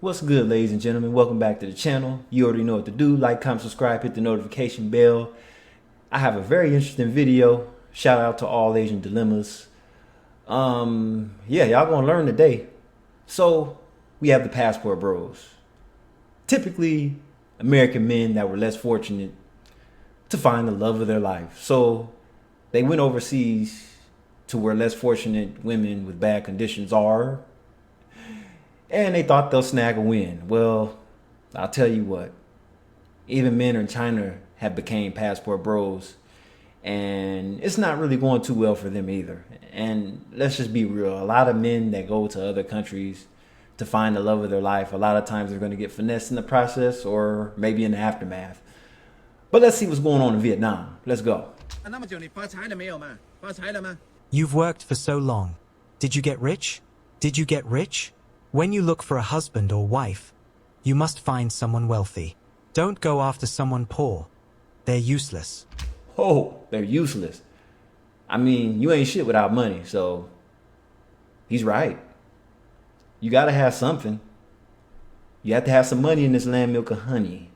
What's good, ladies and gentlemen? Welcome back to the channel. You already know what to do. Like, comment, subscribe, hit the notification bell. I have a very interesting video. Shout out to All Asian Dilemmas. Yeah, y'all gonna learn today. So, we have the passport bros. Typically, American men that were less fortunate to find the love of their life. So, they went overseas to where less fortunate women with bad conditions are, and they thought they'll snag a win. Well, I'll tell you what, even men in China have became passport bros, and it's not really going too well for them either. And let's just be real, a lot of men that go to other countries to find the love of their life, a lot of times they're going to get finessed in the process or maybe in the aftermath. But let's see what's going on in Vietnam. Let's go. You've worked for so long. Did you get rich? Did you get rich? When you look for a husband or wife, you must find someone wealthy. Don't go after someone poor. They're useless. Oh, they're useless. I mean, you ain't shit without money, so he's right. You gotta have something. You have to have some money in this land, milk and honey.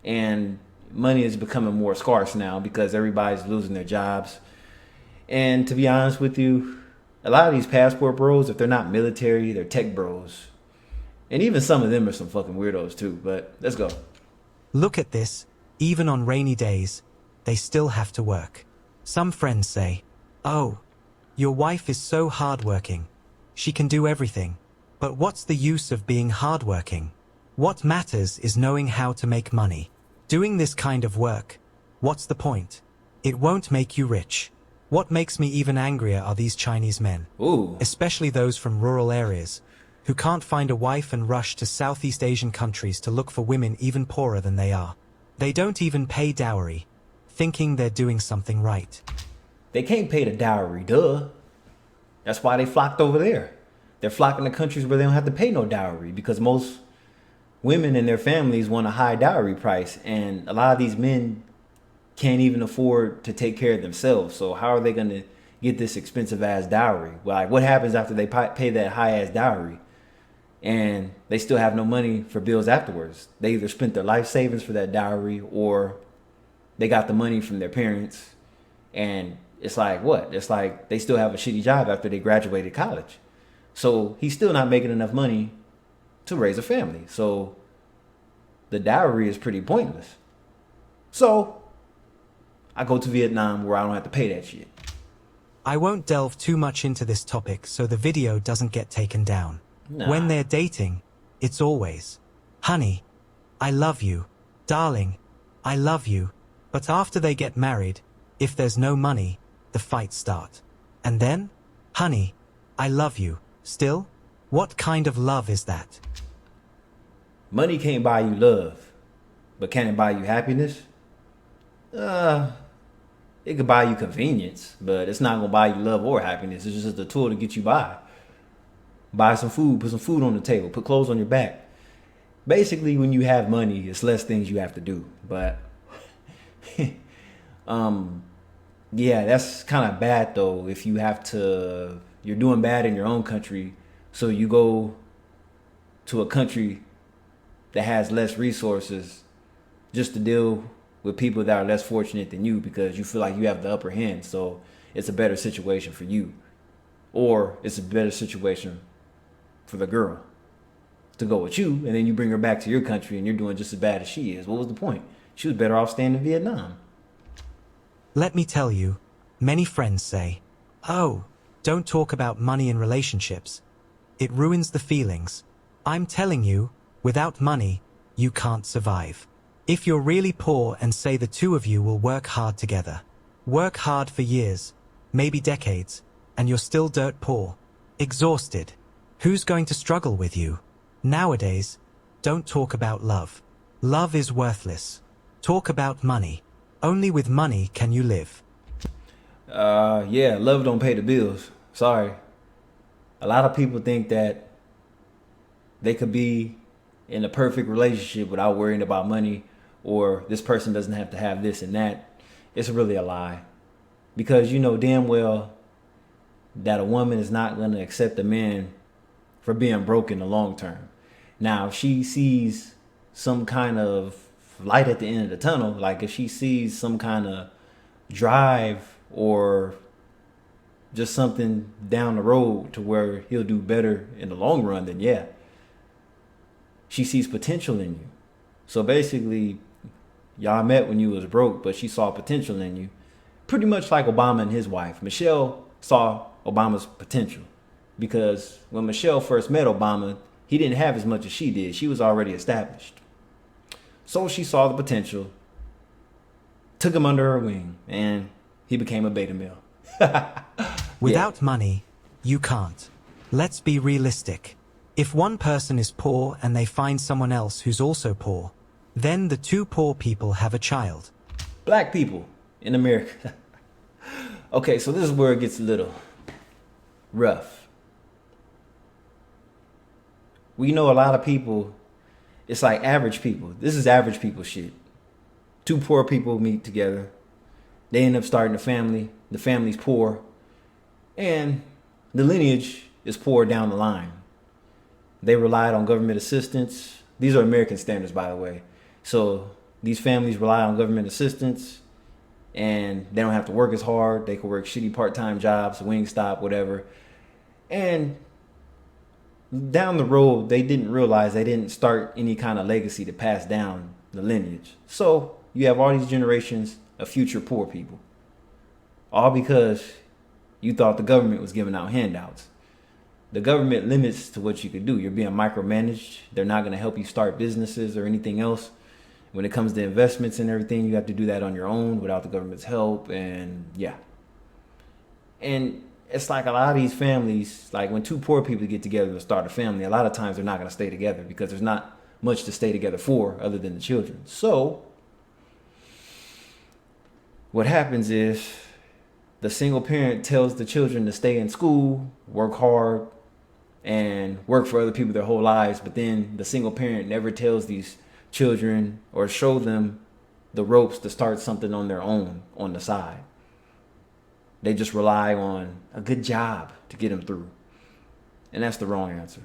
And money is becoming more scarce now because everybody's losing their jobs. And to be honest with you, a lot of these passport bros, if they're not military, they're tech bros. And even some of them are some fucking weirdos too, but let's go. Look at this. Even on rainy days, they still have to work. Some friends say, "Oh, your wife is so hardworking. She can do everything." But what's the use of being hardworking? What matters is knowing how to make money. Doing this kind of work, what's the point? It won't make you rich. What makes me even angrier are these Chinese men, Ooh. especially those from rural areas, who can't find a wife and rush to Southeast Asian countries to look for women even poorer than they are. They don't even pay dowry, thinking they're doing something right. They can't pay the dowry, duh. That's why they flocked over there. They're flocking to countries where they don't have to pay no dowry because most women and their families want a high dowry price, and a lot of these men can't even afford to take care of themselves. So how are they going to get this expensive ass dowry? Like, what happens after they pay that high ass dowry and they still have no money for bills afterwards? They either spent their life savings for that dowry or they got the money from their parents, and it's like, what? It's like they still have a shitty job after they graduated college. So he's still not making enough money to raise a family. So the dowry is pretty pointless. So I go to Vietnam where I don't have to pay that shit. I won't delve too much into this topic so the video doesn't get taken down. Nah. When they're dating, it's always, "Honey, I love you. Darling, I love you." But after they get married, if there's no money, the fights start. And then, "Honey, I love you. Still? What kind of love is that?" Money can't buy you love, but can it buy you happiness? It could buy you convenience, but it's not gonna buy you love or happiness. It's just a tool to get you by. Buy some food, put some food on the table, put clothes on your back. Basically, when you have money, it's less things you have to do. But yeah, that's kind of bad though. If you're doing bad in your own country, so you go to a country that has less resources just to deal with people that are less fortunate than you because you feel like you have the upper hand. So it's a better situation for you, or it's a better situation for the girl to go with you, and then you bring her back to your country and you're doing just as bad as she is. What was the point? She was better off staying in Vietnam. Let me tell you, many friends say, "Oh, don't talk about money in relationships. It ruins the feelings." I'm telling you, without money, you can't survive. If you're really poor and say the two of you will work hard together, work hard for years, maybe decades, and you're still dirt poor, exhausted, who's going to struggle with you? Nowadays, don't talk about love. Love is worthless. Talk about money. Only with money can you live. Yeah, love don't pay the bills. Sorry. A lot of people think that they could be in a perfect relationship without worrying about money, or this person doesn't have to have this and that. It's really a lie. Because you know damn well that a woman is not going to accept a man for being broke in the long term. Now, if she sees some kind of light at the end of the tunnel, like if she sees some kind of drive or just something down the road to where he'll do better in the long run, then yeah, she sees potential in you. So basically, y'all met when you was broke, but she saw potential in you. Pretty much like Obama and his wife. Michelle saw Obama's potential because when Michelle first met Obama, he didn't have as much as she did. She was already established. So she saw the potential, took him under her wing, and he became a beta male. Without money, you can't. Let's be realistic. If one person is poor and they find someone else who's also poor, then the two poor people have a child. Black people in America. Okay, so this is where it gets a little rough. We know a lot of people, it's like average people. This is average people shit. Two poor people meet together. They end up starting a family. The family's poor. And the lineage is poor down the line. They relied on government assistance. These are American standards, by the way. So these families rely on government assistance and they don't have to work as hard. They can work shitty part-time jobs, Wingstop, whatever. And down the road, they didn't realize they didn't start any kind of legacy to pass down the lineage. So you have all these generations of future poor people. All because you thought the government was giving out handouts. The government limits to what you can do. You're being micromanaged. They're not going to help you start businesses or anything else. When it comes to investments and everything, you have to do that on your own without the government's help. And yeah. And it's like a lot of these families, like when two poor people get together to start a family, a lot of times they're not going to stay together because there's not much to stay together for other than the children. So what happens is the single parent tells the children to stay in school, work hard, and work for other people their whole lives. But then the single parent never tells these children or show them the ropes to start something on their own on the side. They just rely on a good job to get them through. And that's the wrong answer.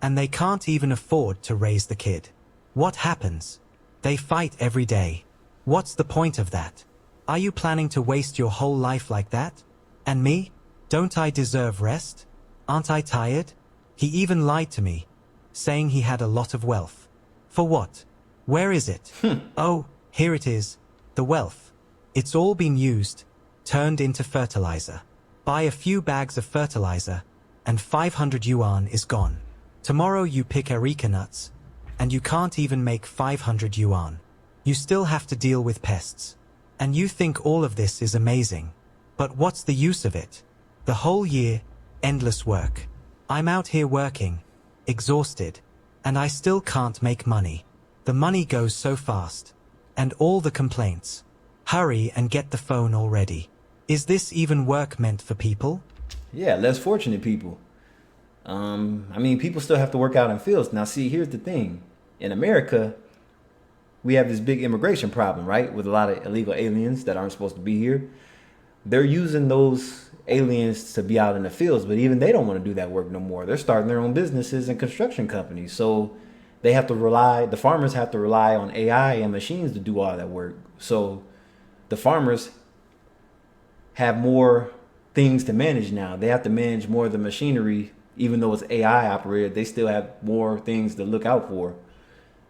And they can't even afford to raise the kid. What happens? They fight every day. What's the point of that? Are you planning to waste your whole life like that? And me? Don't I deserve rest? Aren't I tired? He even lied to me, saying he had a lot of wealth. For what? Where is it? Oh, here it is. The wealth. It's all been used, turned into fertilizer. Buy a few bags of fertilizer, and 500 yuan is gone. Tomorrow you pick areca nuts, and you can't even make 500 yuan. You still have to deal with pests. And you think all of this is amazing. But what's the use of it? The whole year, endless work. I'm out here working, exhausted, and I still can't make money. The money goes so fast. And all the complaints. Hurry and get the phone already. Is this even work meant for people? Yeah, less fortunate people. People still have to work out in fields. Now, see, here's the thing. In America, we have this big immigration problem, right? With a lot of illegal aliens that aren't supposed to be here. They're using those aliens to be out in the fields, but even they don't want to do that work no more. They're starting their own businesses and construction companies. So they have to rely, the farmers have to rely on AI and machines to do all that work. So the farmers have more things to manage now. They have to manage more of the machinery, even though it's AI operated, they still have more things to look out for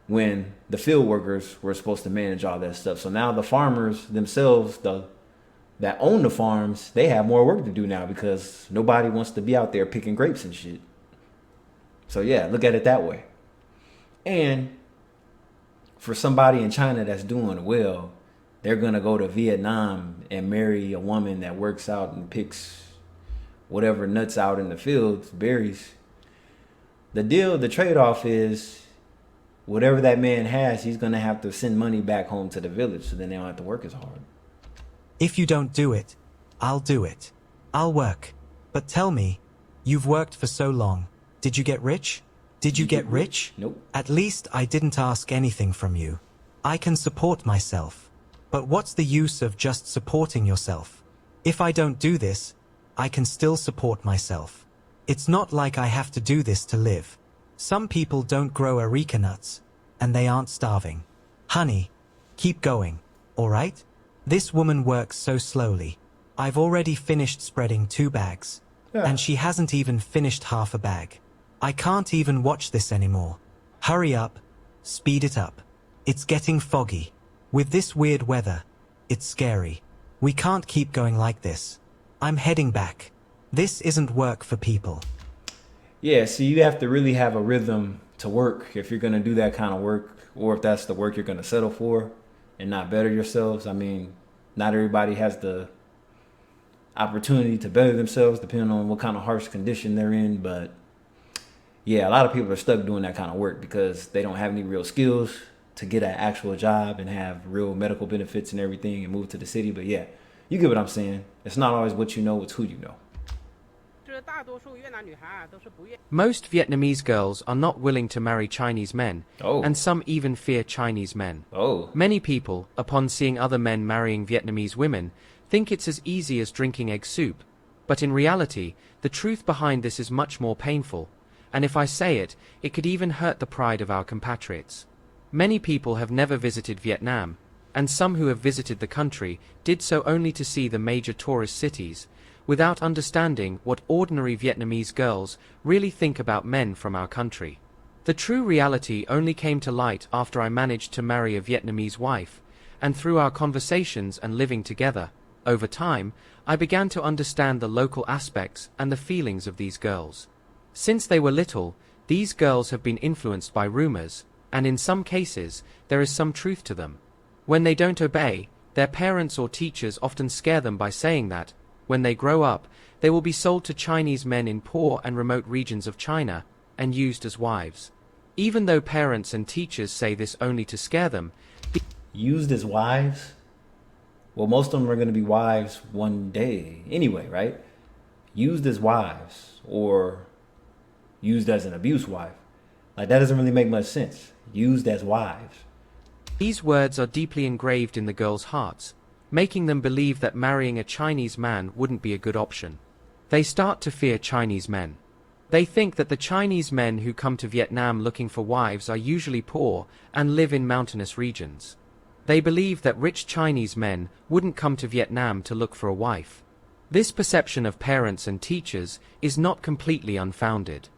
when the field workers were supposed to manage all that stuff. So now the farmers themselves, that own the farms, they have more work to do now because nobody wants to be out there picking grapes and shit. So yeah, look at it that way. And for somebody in China that's doing well, they're going to go to Vietnam and marry a woman that works out and picks whatever nuts out in the fields, berries. The trade-off is whatever that man has, he's going to have to send money back home to the village so then they don't have to work as hard. If you don't do it, I'll do it. I'll work. But tell me, you've worked for so long. Did you get rich? Did you get rich? Nope. At least I didn't ask anything from you. I can support myself. But what's the use of just supporting yourself? If I don't do this, I can still support myself. It's not like I have to do this to live. Some people don't grow areca nuts, and they aren't starving. Honey, keep going, alright? This woman works so slowly. I've already finished spreading 2 bags, and she hasn't even finished half a bag. I can't even watch this anymore. Hurry up, speed it up. It's getting foggy. With this weird weather, it's scary. We can't keep going like this. I'm heading back. This isn't work for people. Yeah, so you have to really have a rhythm to work if you're going to do that kind of work, or if that's the work you're going to settle for and not better yourselves. I mean, not everybody has the opportunity to better themselves depending on what kind of harsh condition they're in. But yeah, a lot of people are stuck doing that kind of work because they don't have any real skills to get an actual job and have real medical benefits and everything and move to the city. But yeah, you get what I'm saying. It's not always what you know, it's who you know. Most Vietnamese girls are not willing to marry Chinese men, and some even fear Chinese men. Many people, upon seeing other men marrying Vietnamese women, think it's as easy as drinking egg soup. But in reality, the truth behind this is much more painful, and if I say it, it could even hurt the pride of our compatriots. Many people have never visited Vietnam, and some who have visited the country did so only to see the major tourist cities, without understanding what ordinary Vietnamese girls really think about men from our country. The true reality only came to light after I managed to marry a Vietnamese wife, and through our conversations and living together, over time, I began to understand the local aspects and the feelings of these girls. Since they were little, these girls have been influenced by rumors, and in some cases, there is some truth to them. When they don't obey, their parents or teachers often scare them by saying that, when they grow up, they will be sold to Chinese men in poor and remote regions of China, and used as wives. Even though parents and teachers say this only to scare them. Used as wives? Well, most of them are going to be wives one day anyway, right? Used as wives, or used as an abuse wife. Like, that doesn't really make much sense. Used as wives. These words are deeply engraved in the girls' hearts, making them believe that marrying a Chinese man wouldn't be a good option. They start to fear Chinese men. They think that the Chinese men who come to Vietnam looking for wives are usually poor and live in mountainous regions. They believe that rich Chinese men wouldn't come to Vietnam to look for a wife. This perception of parents and teachers is not completely unfounded.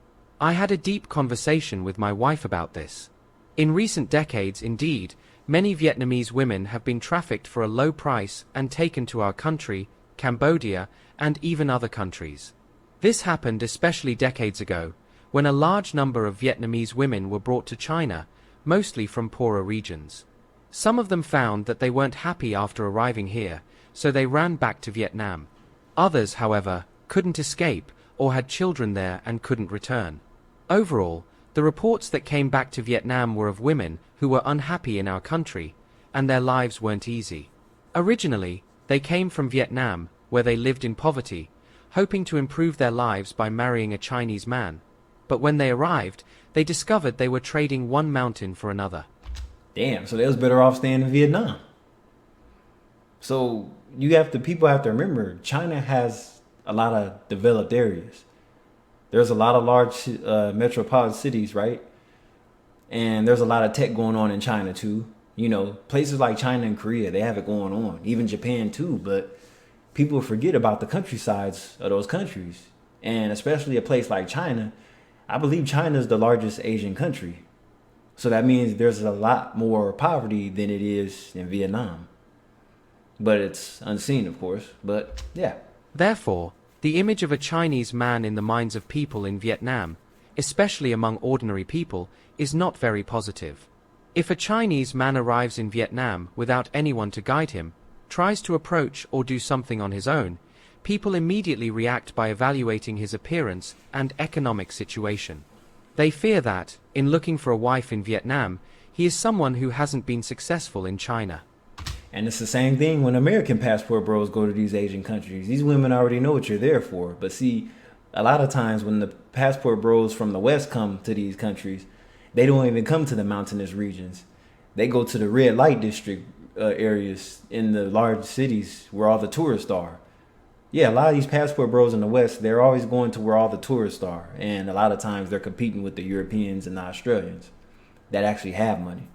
I had a deep conversation with my wife about this. In recent decades, indeed, many Vietnamese women have been trafficked for a low price and taken to our country, Cambodia, and even other countries. This happened especially decades ago, when a large number of Vietnamese women were brought to China, mostly from poorer regions. Some of them found that they weren't happy after arriving here, so they ran back to Vietnam. Others, however, couldn't escape or had children there and couldn't return. Overall, the reports that came back to Vietnam were of women who were unhappy in our country, and their lives weren't easy. Originally, they came from Vietnam, where they lived in poverty, hoping to improve their lives by marrying a Chinese man. But when they arrived, they discovered they were trading one mountain for another. Damn, so they was better off staying in Vietnam. So people have to remember, China has a lot of developed areas. There's a lot of large metropolitan cities, right? And there's a lot of tech going on in China too. You know, places like China and Korea, they have it going on. Even Japan too, but people forget about the countrysides of those countries. And especially a place like China, I believe China is the largest Asian country. So that means there's a lot more poverty than it is in Vietnam. But it's unseen, of course. But yeah. Therefore, the image of a Chinese man in the minds of people in Vietnam, especially among ordinary people, is not very positive. If a Chinese man arrives in Vietnam without anyone to guide him, tries to approach or do something on his own, people immediately react by evaluating his appearance and economic situation. They fear that, in looking for a wife in Vietnam, he is someone who hasn't been successful in China. And it's the same thing when American passport bros go to these Asian countries. These women already know what you're there for. But see, a lot of times when the passport bros from the West come to these countries, they don't even come to the mountainous regions. They go to the red light district areas in the large cities where all the tourists are. Yeah, a lot of these passport bros in the West, they're always going to where all the tourists are. And a lot of times they're competing with the Europeans and the Australians that actually have money.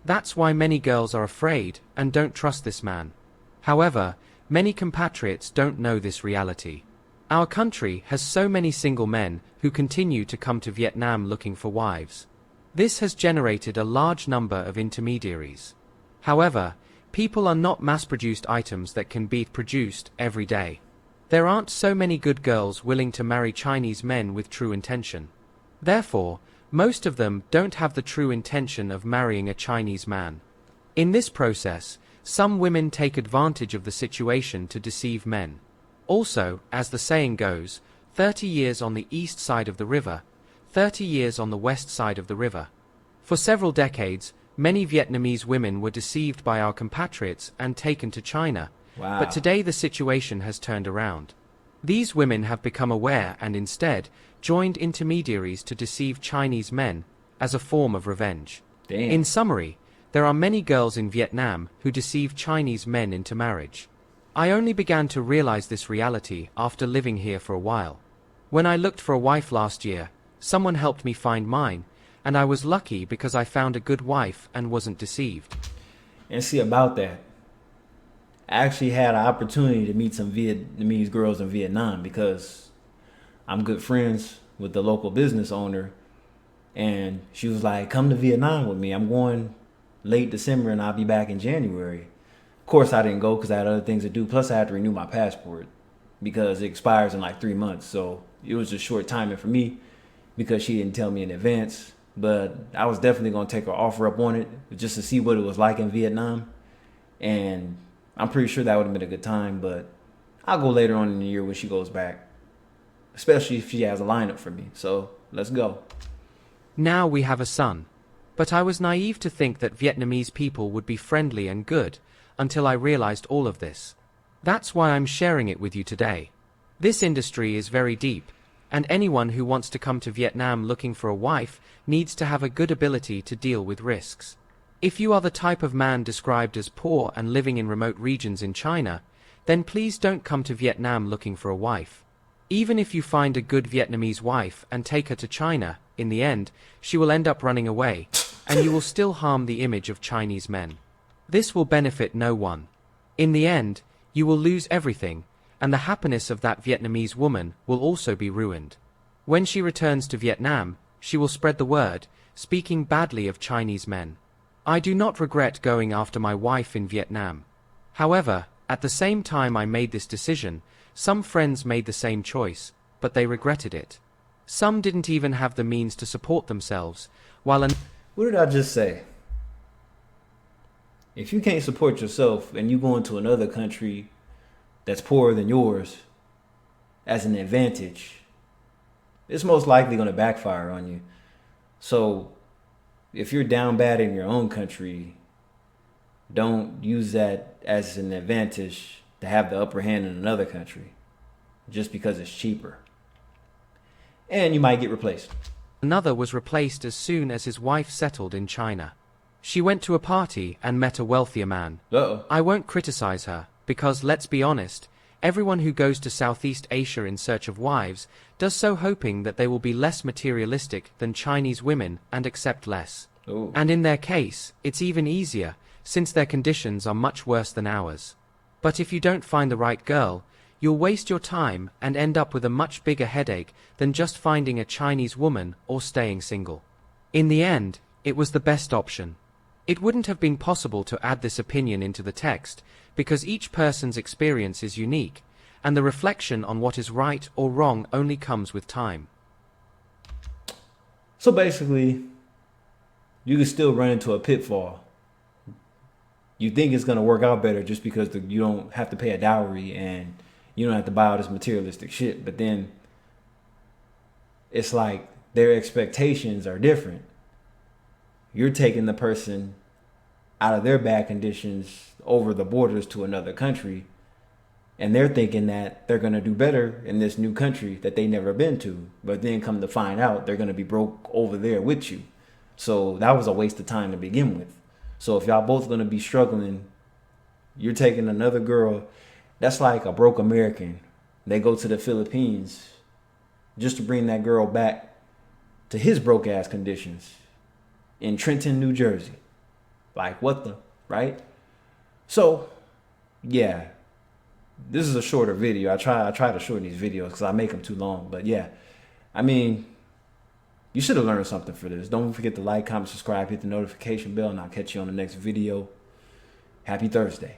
That's why many girls are afraid and don't trust this man. However, many compatriots don't know this reality. Our country has so many single men who continue to come to Vietnam looking for wives. This has generated a large number of intermediaries. However, people are not mass-produced items that can be produced every day. There aren't so many good girls willing to marry Chinese men with true intention. Therefore, most of them don't have the true intention of marrying a Chinese man. In this process, some women take advantage of the situation to deceive men. Also, as the saying goes, 30 years on the east side of the river, 30 years on the west side of the river. For several decades, many Vietnamese women were deceived by our compatriots and taken to China. Wow. But today the situation has turned around. These women have become aware and instead joined intermediaries to deceive Chinese men as a form of revenge. Damn. In summary, there are many girls in Vietnam who deceive Chinese men into marriage. I only began to realize this reality after living here for a while. When I looked for a wife last year, someone helped me find mine, and I was lucky because I found a good wife and wasn't deceived. And see about that, I actually had an opportunity to meet some Vietnamese girls in Vietnam because I'm good friends with the local business owner. And she was like, come to Vietnam with me. I'm going late December and I'll be back in January. Of course, I didn't go because I had other things to do. Plus, I had to renew my passport because it expires in like 3 months. So it was just short timing for me because she didn't tell me in advance. But I was definitely going to take her offer up on it just to see what it was like in Vietnam. And I'm pretty sure that would have been a good time. But I'll go later on in the year when she goes back, especially if she has a lineup for me. So let's go. Now we have a son. But I was naive to think that Vietnamese people would be friendly and good until I realized all of this. That's why I'm sharing it with you today. This industry is very deep, and anyone who wants to come to Vietnam looking for a wife needs to have a good ability to deal with risks. If you are the type of man described as poor and living in remote regions in China, then please don't come to Vietnam looking for a wife. Even if you find a good Vietnamese wife and take her to China, in the end, she will end up running away, and you will still harm the image of Chinese men. This will benefit no one. In the end, you will lose everything, and the happiness of that Vietnamese woman will also be ruined. When she returns to Vietnam, she will spread the word, speaking badly of Chinese men. I do not regret going after my wife in Vietnam. However, at the same time I made this decision, some friends made the same choice, but they regretted it. Some didn't even have the means to support themselves, while What did I just say? If you can't support yourself and you go into another country that's poorer than yours as an advantage, it's most likely going to backfire on you. So if you're down bad in your own country, don't use that as an advantage to have the upper hand in another country just because it's cheaper. And you might get replaced. another was replaced as soon as his wife settled in China. She went to a party and met a wealthier man. Uh-oh. I won't criticize her, because let's be honest, everyone who goes to Southeast Asia in search of wives does so hoping that they will be less materialistic than Chinese women and accept less. Ooh. And in their case, it's even easier, since their conditions are much worse than ours. But if you don't find the right girl, you'll waste your time and end up with a much bigger headache than just finding a Chinese woman or staying single. In the end, it was the best option. It wouldn't have been possible to add this opinion into the text, because each person's experience is unique, and the reflection on what is right or wrong only comes with time. So basically, you can still run into a pitfall. You think it's going to work out better just because you don't have to pay a dowry and you don't have to buy all this materialistic shit. But then it's like their expectations are different. You're taking the person out of their bad conditions over the borders to another country, and they're thinking that they're going to do better in this new country that they never been to. But then come to find out, they're going to be broke over there with you. So that was a waste of time to begin with. So if y'all both going to be struggling, you're taking another girl That's like a broke American. They go to the Philippines just to bring that girl back to his broke ass conditions in Trenton, New Jersey. Like, what the, right? So, yeah, this is a shorter video. I try to shorten these videos because I make them too long. But yeah, I mean, you should have learned something for this. Don't forget to like, comment, subscribe, hit the notification bell, and I'll catch you on the next video. Happy Thursday.